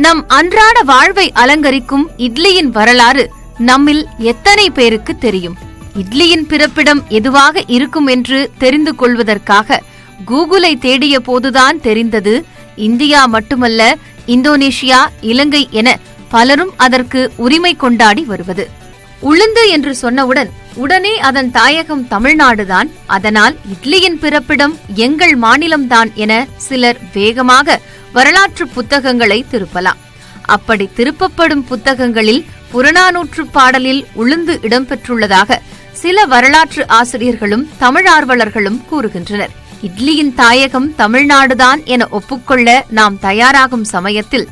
நம் அன்றாட வாழ்வை அலங்கரிக்கும் இட்லியின் வரலாறு நம்மில் எத்தனை பேருக்கு தெரியும்? இட்லியின் பிறப்பிடம் எதுவாக இருக்கும் என்று தெரிந்து கொள்வதற்காக கூகுளை தேடிய போதுதான் தெரிந்தது, இந்தியா மட்டுமல்ல, இந்தோனேஷியா, இலங்கை என பலரும் அதற்கு உரிமை கொண்டாடி வருவது. உளுந்து என்று சொன்னவுடன் உடனே அதன் தாயகம் தமிழ்நாடுதான், அதனால் இட்லியின் பிறப்பிடம் எங்கள் மாநிலம்தான் என சிலர் வேகமாக வரலாற்று புத்தகங்களை திருப்பலாம். அப்படி திருப்பப்படும் புத்தகங்களில் புறநானூற்று பாடலில் உளுந்து இடம்பெற்றுள்ளதாக சில வரலாற்று ஆசிரியர்களும் தமிழார்வலர்களும் கூறுகின்றனர். இட்லியின் தாயகம் தமிழ்நாடுதான் என ஒப்புக்கொள்ள நாம் தயாராகும் சமயத்தில்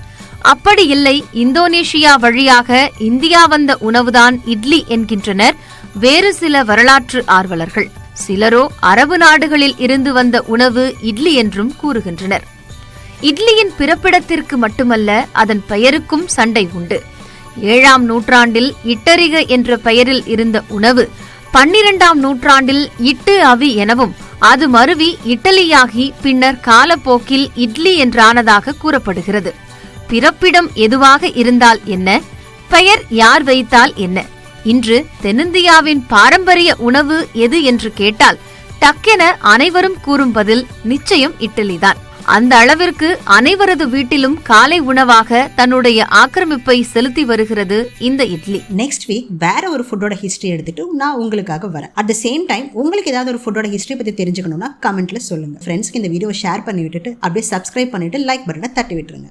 அப்படி இல்லை, இந்தோனேஷியா வழியாக இந்தியா வந்த உணவுதான் இட்லி என்கின்றனர் வேறு சில வரலாற்று ஆர்வலர்கள். சிலரோ அரபு நாடுகளில் இருந்து வந்த உணவு இட்லி என்றும் கூறுகின்றனர். இட்லியின் பிறப்பிடத்திற்கு மட்டுமல்ல, அதன் பெயருக்கும் சண்டை உண்டு. 7ஆம் நூற்றாண்டில் இட்டரிக என்ற பெயரில் இருந்த உணவு 12ஆம் நூற்றாண்டில் இட்டு அவி எனவும் அது மருவி இட்டலியாகி பின்னர் காலப்போக்கில் இட்லி என்றானதாக கூறப்படுகிறது. பிறப்பிடம் எதுவாக இருந்தால் என்ன, பெயர் யார் வைத்தால் என்ன? இன்று தென்னிந்தியாவின் பாரம்பரிய உணவு எது என்று கேட்டால் டக்கென அனைவரும் கூறும் பதில் நிச்சயம் இட்லிதான். அந்த அளவிற்கு அனைவரது வீட்டிலும் காலை உணவாக தன்னுடைய ஆக்கிரமிப்பை செலுத்தி வருகிறது இந்த இட்லி. நெக்ஸ்ட் வீக் வேற ஒரு ஃபுட்டோட ஹிஸ்டரி எடுத்துட்டு நான் உங்களுக்காக வரேன். அட் த சேம் டைம் உங்களுக்கு ஏதாவது ஒரு ஃபுட்டோட ஹிஸ்டரி பத்தி தெரிஞ்சுக்கணும்னா கமெண்ட்ல சொல்லுங்க. ஃப்ரெண்ட்ஸ்க்கு இந்த வீடியோ ஷேர் பண்ணி விட்டுட்டு அப்படியே சப்ஸ்கிரைப் பண்ணிட்டு லைக் பட்டனை தட்டி விட்டுருங்க.